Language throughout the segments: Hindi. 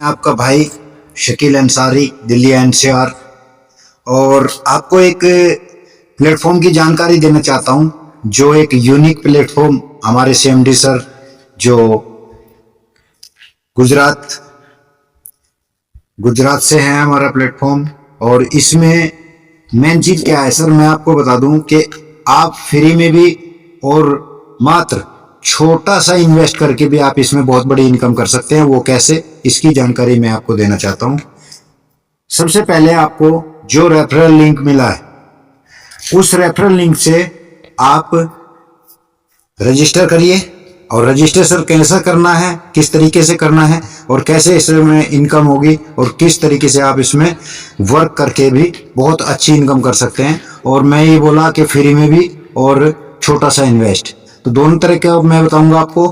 आपका भाई शकील अंसारी, दिल्ली एनसीआर। और आपको एक प्लेटफॉर्म की जानकारी देना चाहता हूं, जो एक यूनिक प्लेटफॉर्म हमारे सीएमडी सर जो गुजरात से है हमारा प्लेटफॉर्म। और इसमें मेन चीज क्या है सर, मैं आपको बता दूं कि आप फ्री में भी और मात्र छोटा सा इन्वेस्ट करके भी आप इसमें बहुत बड़ी इनकम कर सकते हैं। वो कैसे, इसकी जानकारी मैं आपको देना चाहता हूं। सबसे पहले आपको जो रेफरल लिंक मिला है, उस रेफरल लिंक से आप रजिस्टर करिए। और रजिस्टर सर कैसा करना है, किस तरीके से करना है और कैसे इसमें इनकम होगी और किस तरीके से आप इसमें वर्क करके भी बहुत अच्छी इनकम कर सकते हैं। और मैं ये बोला कि फ्री में भी और छोटा सा इन्वेस्ट, तो दोनों तरह का मैं बताऊंगा आपको।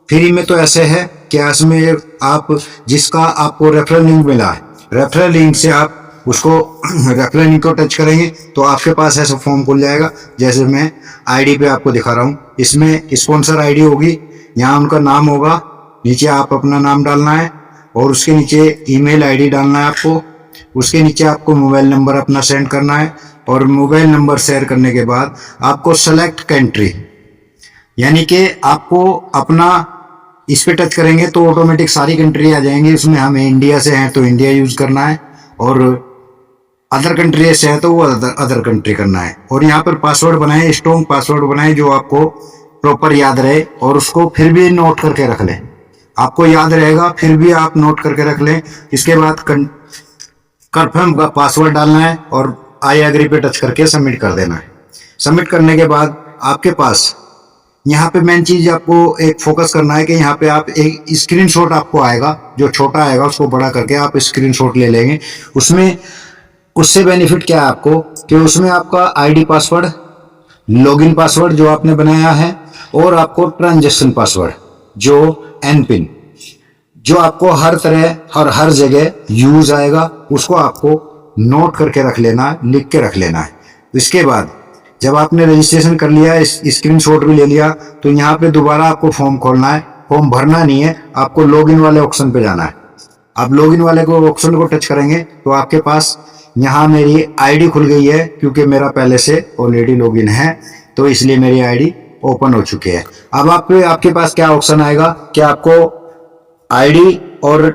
फ्री में तो ऐसे है कि इसमें आप जिसका आपको रेफरल लिंक मिला है, रेफरल लिंक से आप उसको रेफरल लिंक को टच करेंगे तो आपके पास ऐसा फॉर्म खुल जाएगा। जैसे मैं आईडी पे आपको दिखा रहा हूँ, इसमें स्पॉन्सर आईडी होगी, यहाँ उनका नाम होगा, नीचे आप अपना नाम डालना है और उसके नीचे ईमेल आईडी डालना है आपको। उसके नीचे आपको मोबाइल नंबर अपना सेंड करना है और मोबाइल नंबर शेयर करने के बाद आपको सेलेक्ट कंट्री, यानी कि आपको अपना इस पे टच करेंगे तो ऑटोमेटिक सारी कंट्री आ जाएंगी। इसमें हमें इंडिया से हैं तो इंडिया यूज करना है और अदर कंट्री से है तो वो अदर कंट्री करना है। और यहाँ पर पासवर्ड बनाए, स्ट्रॉन्ग पासवर्ड बनाए जो आपको प्रॉपर याद रहे और उसको फिर भी नोट करके रख लें। आपको याद रहेगा फिर भी आप नोट करके रख लें। इसके बाद कंफर्म का पासवर्ड डालना है और आई एग्री पे टच करके सबमिट कर देना है। सबमिट करने के बाद आपके पास यहाँ पे मेन चीज आपको एक फोकस करना है कि यहाँ पे आप एक स्क्रीनशॉट आपको आएगा, जो छोटा आएगा उसको बड़ा करके आप स्क्रीनशॉट ले लेंगे। उससे बेनिफिट क्या है आपको कि उसमें आपका आईडी पासवर्ड, लॉगिन पासवर्ड जो आपने बनाया है और आपको ट्रांजैक्शन पासवर्ड जो एन पिन, जो आपको हर तरह और हर जगह यूज आएगा, उसको आपको नोट करके रख लेना है, लिख के रख लेना है। इसके बाद जब आपने रजिस्ट्रेशन कर लिया, स्क्रीनशॉट भी ले लिया, तो यहाँ पे दोबारा आपको फॉर्म खोलना है। फॉर्म भरना नहीं है, आपको लॉगिन वाले ऑप्शन पे जाना है। आप लॉगिन वाले को ऑप्शन को टच करेंगे तो आपके पास यहाँ मेरी आईडी खुल गई है, क्योंकि मेरा पहले से ऑलरेडी लॉगिन है तो इसलिए मेरी आईडी ओपन हो चुकी है। अब आपके पास क्या ऑप्शन आएगा कि आपको आईडी और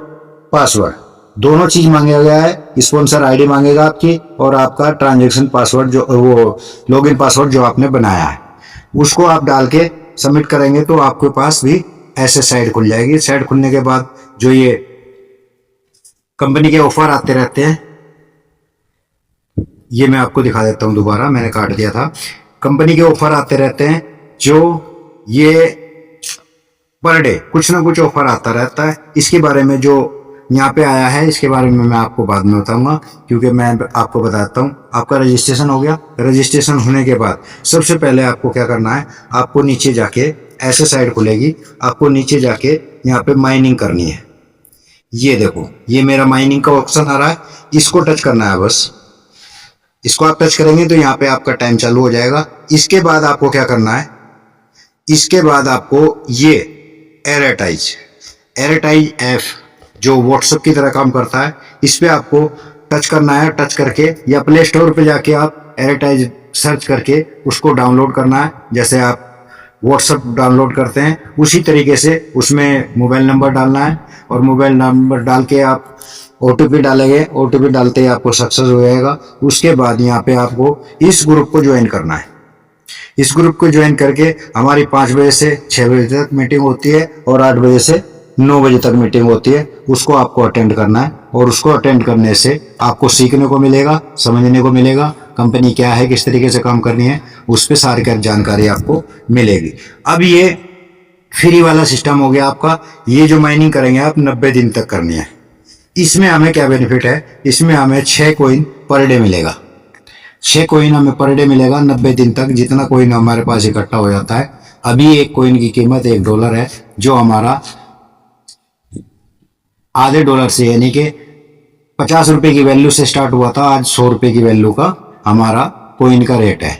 पासवर्ड दोनों चीज मांगा गया है। स्पॉन्सर आईडी मांगेगा आपकी और आपका ट्रांजैक्शन पासवर्ड जो वो लॉगिन पासवर्ड जो आपने बनाया है, उसको आप डाल के सबमिट करेंगे तो आपके पास भी ऐसे साइट खुल जाएगी। साइट खुलने के बाद जो ये कंपनी के ऑफर आते रहते हैं, ये मैं आपको दिखा देता हूं, दोबारा मैंने काट दिया था। कंपनी के ऑफर आते रहते हैं, जो ये पर डे कुछ ना कुछ ऑफर आता रहता है। इसके बारे में जो यहाँ पे आया है, इसके बारे में मैं आपको बाद में बताऊंगा, क्योंकि मैं आपको बताता हूँ। आपका रजिस्ट्रेशन हो गया। रजिस्ट्रेशन होने के बाद सबसे पहले आपको क्या करना है, आपको नीचे जाके ऐसे साइड खुलेगी, आपको नीचे जाके यहाँ पे माइनिंग करनी है। ये देखो, ये मेरा माइनिंग का ऑप्शन आ रहा है, इसको टच करना है बस। इसको आप टच करेंगे तो यहाँ पे आपका टाइम चालू हो जाएगा। इसके बाद आपको क्या करना है, इसके बाद आपको ये एयरटाइज ऐप जो व्हाट्सएप की तरह काम करता है, इस पे आपको टच करना है। टच करके या प्ले स्टोर पे जाके आप एयरटाइज सर्च करके उसको डाउनलोड करना है। जैसे आप व्हाट्सएप डाउनलोड करते हैं उसी तरीके से उसमें मोबाइल नंबर डालना है और मोबाइल नंबर डाल के आप ओटीपी डालेंगे। ओटीपी डालते ही आपको सक्सेस हो जाएगा। उसके बाद यहाँ पे आपको इस ग्रुप को ज्वाइन करना है। इस ग्रुप को ज्वाइन करके हमारी 5 बजे से 6 बजे तक मीटिंग होती है और 8 बजे से 9 बजे तक मीटिंग होती है। उसको आपको अटेंड करना है और उसको अटेंड करने से आपको सीखने को मिलेगा, समझने को मिलेगा, कंपनी क्या है, किस तरीके से काम करनी है, उस पर सारी जानकारी आपको मिलेगी। अब ये फ्री वाला सिस्टम हो गया आपका। ये जो माइनिंग करेंगे आप 90 दिन तक करनी है। इसमें हमें क्या बेनिफिट है, इसमें हमें 6 कॉइन पर डे मिलेगा। 6 कॉइन हमें पर डे मिलेगा 90 दिन तक। जितना कॉइन हमारे पास इकट्ठा हो जाता है, अभी एक कॉइन की कीमत $1 है, जो हमारा आधे डॉलर से, यानी कि 50 रुपए की वैल्यू से स्टार्ट हुआ था, आज 100 रुपए की वैल्यू का हमारा कॉइन का रेट है।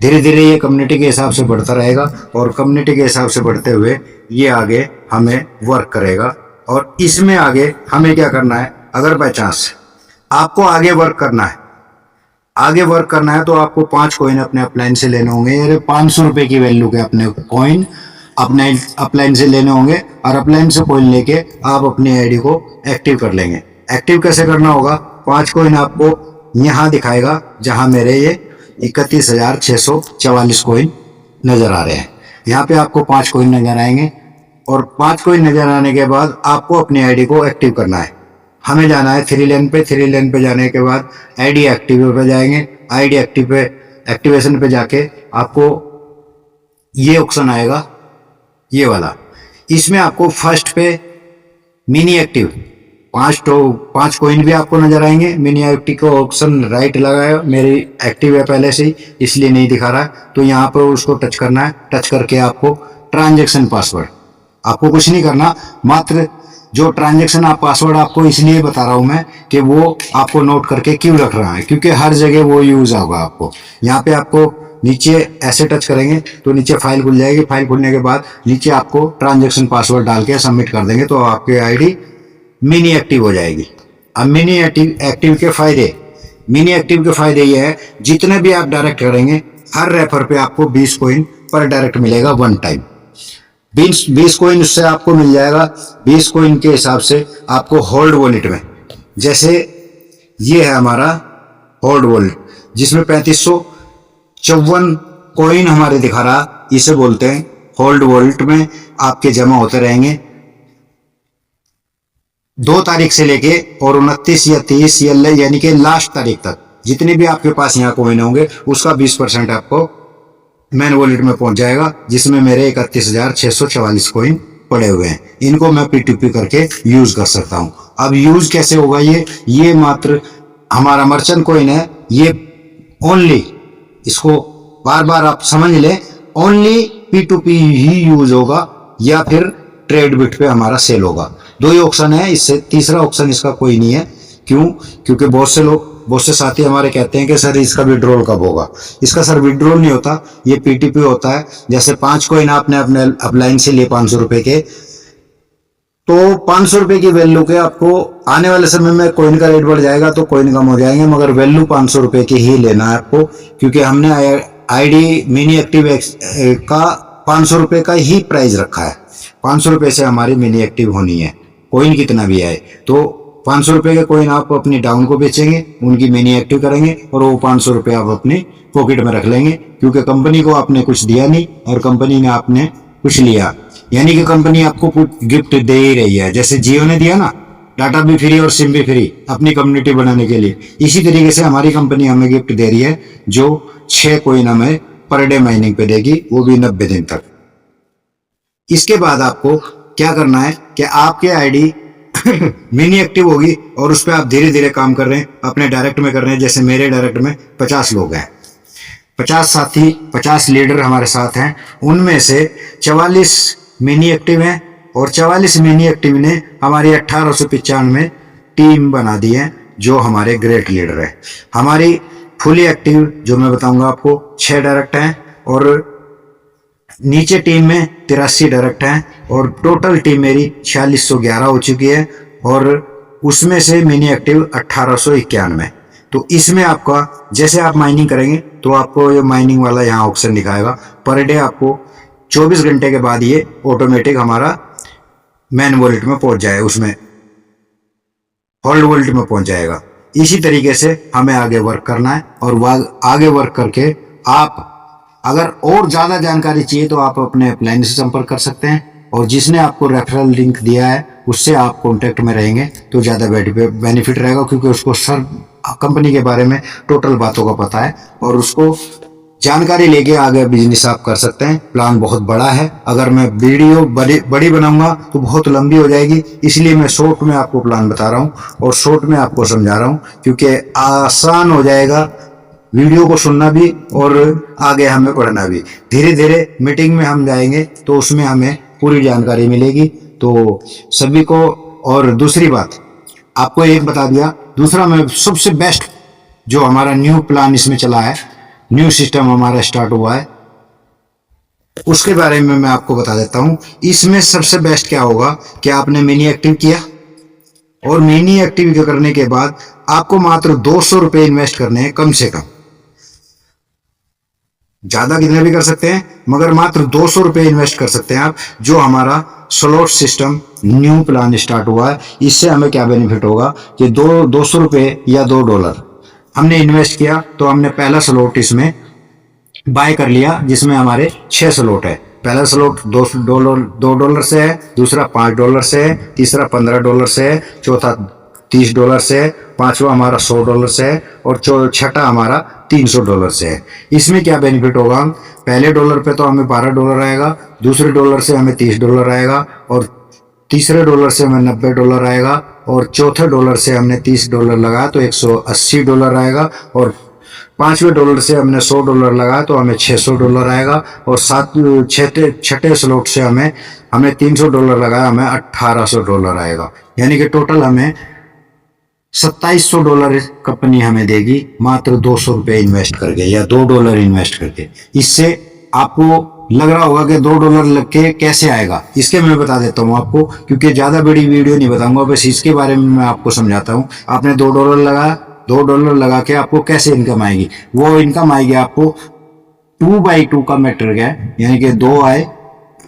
धीरे धीरे ये कम्युनिटी के हिसाब से बढ़ता रहेगा और कम्युनिटी के हिसाब से बढ़ते हुए ये आगे हमें वर्क करेगा और इसमें आगे हमें क्या करना है, अगर बाय चांस आपको आगे वर्क करना है, आगे वर्क करना है तो आपको 5 कॉइन अपने अपलाइन से लेने होंगे। यानी 500 रुपए की वैल्यू के अपने कॉइन अपने अपलाइन से लेने होंगे और अपलाइन से कॉइन लेके आप अपनी आईडी को एक्टिव कर लेंगे। एक्टिव कैसे करना होगा, 5 कॉइन आपको यहाँ दिखाएगा जहाँ मेरे ये 31,644 कॉइन नजर आ रहे हैं। यहाँ पे आपको 5 कॉइन नजर आएंगे और 5 कॉइन नजर आने के बाद आपको अपनी आईडी को एक्टिव करना है। हमें जाना है 3 लेन पे। 3 लेन पे जाने के बाद आईडी एक्टिव पे जाएंगे। आईडी एक्टिव पे एक्टिवेशन पे जाके आपको ये ऑप्शन आएगा, ये वाला। इसमें आपको फर्स्ट पे मिनी एक्टिव 5 कॉइन भी आपको नजर आएंगे। मिनी एक्टिव को ऑप्शन राइट लगाया, मेरी एक्टिव है पहले से ही इसलिए नहीं दिखा रहा है, तो यहाँ पर उसको टच करना है। टच करके आपको ट्रांजैक्शन पासवर्ड, आपको कुछ नहीं करना, मात्र जो ट्रांजैक्शन आप पासवर्ड आपको इसलिए बता रहा हूं मैं कि वो आपको नोट करके क्यों रख रहा है, क्योंकि हर जगह वो यूज होगा आपको। यहाँ पे आपको नीचे ऐसे टच करेंगे तो नीचे फाइल खुल जाएगी। फाइल खुलने के बाद नीचे आपको ट्रांजैक्शन पासवर्ड डाल के सबमिट कर देंगे तो आपकी आईडी मिनी एक्टिव हो जाएगी। अब मिनी एक्टिव के फायदे, मिनी एक्टिव के फायदे ये है, जितने भी आप डायरेक्ट करेंगे हर रेफर पे आपको 20 कॉइन पर डायरेक्ट मिलेगा वन टाइम। 20 कॉइन उससे आपको मिल जाएगा। 20 कॉइन के हिसाब से आपको होल्ड वॉलेट में, जैसे ये है हमारा होल्ड वॉलेट जिसमें 3554 कॉइन हमारे दिखा रहा, इसे बोलते हैं होल्ड वॉलेट में आपके जमा होते रहेंगे 2 तारीख से लेके और 29 या 30 यानी कि लास्ट तारीख तक जितने भी आपके पास यहाँ कॉइन होंगे उसका 20% आपको मैन वॉलेट में पहुंच जाएगा, जिसमें मेरे 31,644 कॉइन पड़े हुए हैं। इनको मैं P2P करके यूज कर सकता हूं। अब यूज कैसे होगा, ये मात्र हमारा मर्चेंट कॉइन है, ये ओनली, इसको बार बार आप समझ लें, ओनली P2P ही यूज होगा या फिर ट्रेड बिट पे हमारा सेल होगा। 2 ही ऑप्शन है, इससे तीसरा ऑप्शन इसका कोई नहीं है। क्यों? क्योंकि बहुत से साथी हमारे कहते हैं कि सर इसका विड्रॉल कब होगा। इसका सर विड्रॉल नहीं होता, ये P2P होता है। जैसे 5 कॉइन आपने अपने अपलाइन से लिए 500 रुपए के, तो 500 रुपए की वैल्यू के आपको आने वाले समय में कॉइन का रेट बढ़ जाएगा तो कॉइन कम हो जाएंगे, मगर वैल्यू 500 रुपए की ही लेना है आपको, क्योंकि हमने आईडी मिनी एक्टिव का 500 रुपए का ही प्राइस रखा है। 500 रुपए से हमारी मिनी एक्टिव होनी है, कॉइन कितना भी आए। तो 500 रुपए के कॉइन आप अपनी डाउन को बेचेंगे, उनकी मिनी एक्टिव करेंगे और वो 500 रुपए आप अपनी पॉकेट में रख लेंगे, क्योंकि कंपनी को आपने कुछ दिया नहीं और कंपनी ने आपने कुछ लिया, यानी कि कंपनी आपको कुछ गिफ्ट दे ही रही है। जैसे जियो ने दिया ना, डाटा भी फ्री और सिम भी फ्री अपनी कम्युनिटी बनाने के लिए, इसी तरीके से हमारी कंपनी हमें गिफ्ट दे रही है, जो 6 कॉइन हमें पर डे माइनिंग पे देगी, वो भी 90 दिन तक। इसके बाद आपको क्या करना है कि आपके आईडी मिनी एक्टिव होगी और उस पर आप धीरे धीरे काम कर रहे हैं, अपने डायरेक्ट में कर रहे हैं। जैसे मेरे डायरेक्ट में 50 लोग हैं, 50 साथी, 50 लीडर हमारे साथ हैं, उनमें से 44 मिनी एक्टिव हैं और 44 मिनी एक्टिव ने हमारी 1895 टीम बना दी है, जो हमारे ग्रेट लीडर है। हमारी फुली एक्टिव जो मैं बताऊंगा आपको 6 डायरेक्ट हैं और नीचे टीम में 83 डायरेक्ट हैं और टोटल टीम मेरी 4611 हो चुकी है और उसमें से मिनी एक्टिव 1891। तो इसमें आपका जैसे आप माइनिंग करेंगे तो आपको ये माइनिंग वाला यहाँ ऑप्शन दिखाएगा, पर डे आपको 24 घंटे के बाद ये ऑटोमेटिक हमारा मैन वॉलेट में पहुंच जाए, उसमें होल्ड वॉलेट में पहुंच जाएगा। इसी तरीके से हमें आगे वर्क करना है और आगे वर्क करके आप अगर और ज्यादा जानकारी चाहिए तो आप अपने अपलाइन से संपर्क कर सकते हैं और जिसने आपको रेफरल लिंक दिया है उससे आप कांटेक्ट में रहेंगे तो ज्यादा बेनिफिट रहेगा, क्योंकि उसको सर कंपनी के बारे में टोटल बातों का पता है और उसको जानकारी लेके आगे बिजनेस आप कर सकते हैं। प्लान बहुत बड़ा है, अगर मैं वीडियो बड़ी बनाऊंगा तो बहुत लंबी हो जाएगी, इसलिए मैं शॉर्ट में आपको प्लान बता रहा हूँ और शॉर्ट में आपको समझा रहा हूँ, क्योंकि आसान हो जाएगा वीडियो को सुनना भी और आगे हमें पढ़ना भी। धीरे धीरे मीटिंग में हम जाएंगे तो उसमें हमें पूरी जानकारी मिलेगी तो सभी को। और दूसरी बात आपको एक बता दिया, दूसरा मैं सबसे बेस्ट जो हमारा न्यू प्लान इसमें चला है, न्यू सिस्टम हमारा स्टार्ट हुआ है, उसके बारे में मैं आपको बता देता हूं। इसमें सबसे बेस्ट क्या होगा कि आपने मिनी एक्टिव किया, और मिनी एक्टिव करने के बाद आपको मात्र 200 रुपए इन्वेस्ट करने हैं कम से कम। ज्यादा कितने भी कर सकते हैं, मगर मात्र 200 रुपए इन्वेस्ट कर सकते हैं आप। जो हमारा slot system new plan start हुआ है, इससे हमें क्या बेनिफिट होगा कि 200 रुपए या $2 हमने इन्वेस्ट किया, तो हमने पहला स्लॉट इसमें बाय कर लिया, जिसमें हमारे 6 स्लॉट है। पहला स्लॉट $2 से है, दूसरा $5 से है, तीसरा $15 से है, चौथा $30 से है, पांचवा हमारा $100 से है, और छठा हमारा $300 से है। इसमें क्या बेनिफिट होगा, पहले डॉलर पे तो हमें $12 आएगा, दूसरे डॉलर से हमें $30 आएगा, और तीसरे डॉलर से हमें $90 आएगा, और चौथे डॉलर से हमने $30 लगाया तो $180 आएगा, और पांचवें डॉलर से हमने $100 लगाया तो हमें $600 आएगा, और छठे स्लॉट से हमें $300 लगाया, हमें $1800 आएगा। यानी कि टोटल हमें $2700 कंपनी हमें देगी मात्र 200 रुपए इन्वेस्ट करके या $2 इन्वेस्ट करके। इससे आपको लग रहा होगा कि $2 लग के कैसे आएगा, इसके मैं बता देता हूँ आपको, क्योंकि ज्यादा बड़ी वीडियो नहीं बताऊंगा, बस इसके बारे में मैं आपको समझाता हूँ। आपने $2 लगाया, $2 लगा के आपको कैसे इनकम आएगी। वो इनकम आएगी आपको 2x2 का मैट्रिक है, यानी कि 2 आए,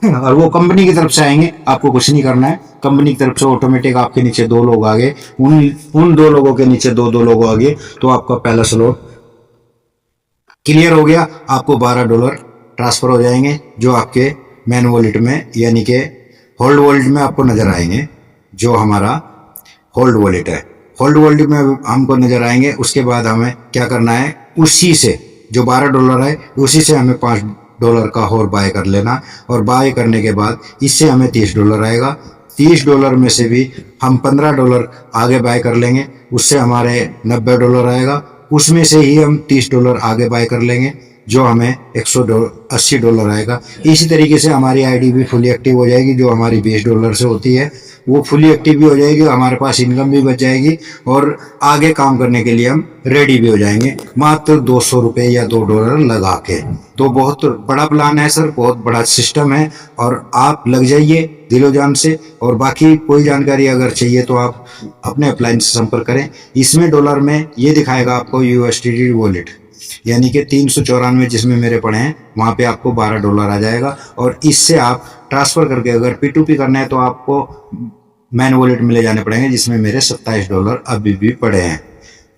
और वो कंपनी की तरफ से आएंगे, आपको कुछ नहीं करना है। कंपनी की तरफ से ऑटोमेटिक आपके नीचे 2 लोग आ गए, उन 2 लोगों के नीचे 2 लोग आ गए, तो आपका पहला स्लॉट क्लियर हो गया। आपको $12 ट्रांसफर हो जाएंगे, जो आपके मैन वॉलेट में यानी कि होल्ड वॉलेट में आपको नजर आएंगे। जो हमारा होल्ड वॉलेट है, होल्ड वॉलेट में हमको नजर आएंगे। उसके बाद हमें क्या करना है, उसी से जो $12 है, उसी से हमें $5 का और बाय कर लेना, और बाय करने के बाद इससे हमें $30 आएगा। $30 में से भी हम $15 आगे बाय कर लेंगे, उससे हमारे $90 आएगा। उसमें से ही हम $30 आगे बाय कर लेंगे, जो हमें $180 आएगा। इसी तरीके से हमारी आईडी भी फुली एक्टिव हो जाएगी, जो हमारी $20 से होती है वो फुली एक्टिव भी हो जाएगी, हमारे पास इनकम भी बच जाएगी, और आगे काम करने के लिए हम रेडी भी हो जाएंगे मात्र 200 रुपए या $2 लगा के। तो बहुत बड़ा प्लान है सर, बहुत बड़ा सिस्टम है, और आप लग जाइए दिलो जान से। और बाकी कोई जानकारी अगर चाहिए तो आप अपने अपलाइन से संपर्क करें। इसमें डॉलर में ये दिखाएगा आपको USDT वॉलेट, यानी कि 394 जिसमें मेरे पड़े हैं, वहां पे आपको $12 आ जाएगा, और इससे आप ट्रांसफर करके अगर P2P करना है तो आपको मैन वॉलेट में ले जाने पड़ेंगे, जिसमें मेरे $27 अभी भी पड़े हैं।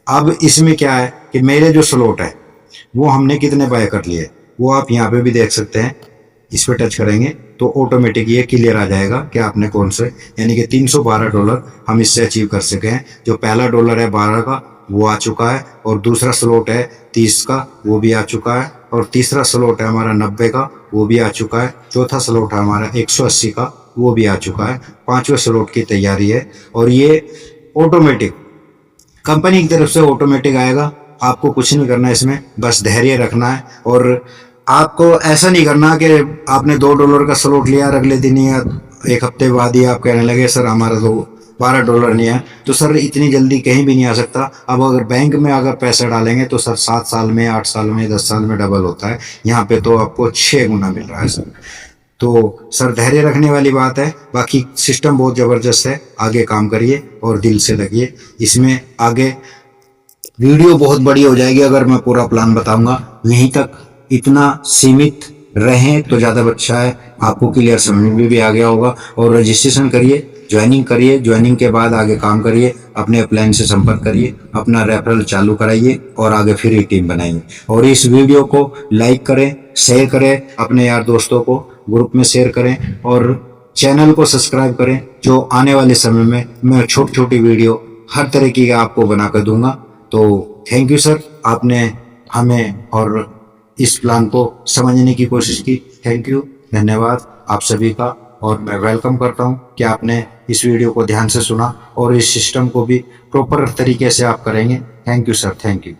अब इसमें क्या है कि मेरे जो स्लॉट है वो हमने कितने बाय कर लिए, वो आप यहाँ पे भी देख सकते हैं। इस पर टच करेंगे तो ऑटोमेटिक ये क्लियर आ जाएगा कि आपने कौन से, यानी कि $312 हम इससे अचीव कर सके हैं। जो पहला डॉलर है 12 का वो आ चुका है, और दूसरा स्लॉट है 30 का वो भी आ चुका है, और तीसरा स्लॉट है हमारा 90 का वो भी आ चुका है, चौथा स्लॉट है हमारा 180 का वो भी आ चुका है, पांचवें स्लॉट की तैयारी है। और ये ऑटोमेटिक कंपनी की तरफ से ऑटोमेटिक आएगा, आपको कुछ नहीं करना है इसमें, बस धैर्य रखना है। और आपको ऐसा नहीं करना कि आपने $2 का स्लॉट लिया और अगले दिन या एक हफ्ते बाद ही आप कहने लगे सर हमारा तो $12 नहीं है। तो सर इतनी जल्दी कहीं भी नहीं आ सकता। अब अगर बैंक में अगर पैसा डालेंगे तो सर 7 साल में, 8 साल में, 10 साल में डबल होता है। यहाँ पे तो आपको 6 गुना मिल रहा है सर। तो सर धैर्य रखने वाली बात है, बाकी सिस्टम बहुत ज़बरदस्त है। आगे काम करिए और दिल से लगिए इसमें। आगे वीडियो बहुत बड़ी हो जाएगी अगर मैं पूरा प्लान बताऊंगा, यहीं तक इतना सीमित रहें तो ज़्यादा अच्छा है। आपको क्लियर समझ में भी आ गया होगा। और रजिस्ट्रेशन करिए, ज्वाइनिंग करिए, ज्वाइनिंग के बाद आगे काम करिए, अपने अपलाइन से संपर्क करिए, अपना रेफरल चालू कराइए और आगे फ्री टीम बनाइए। और इस वीडियो को लाइक करें, शेयर करें, अपने यार दोस्तों को ग्रुप में शेयर करें, और चैनल को सब्सक्राइब करें। जो आने वाले समय में मैं छोटी छोटी वीडियो हर तरह की आपको बना कर दूंगा। तो थैंक यू सर, आपने हमें और इस प्लान को समझने की कोशिश की। थैंक यू, धन्यवाद आप सभी का। और मैं वेलकम करता हूं कि आपने इस वीडियो को ध्यान से सुना और इस सिस्टम को भी प्रॉपर तरीके से आप करेंगे। Thank you sir, thank you.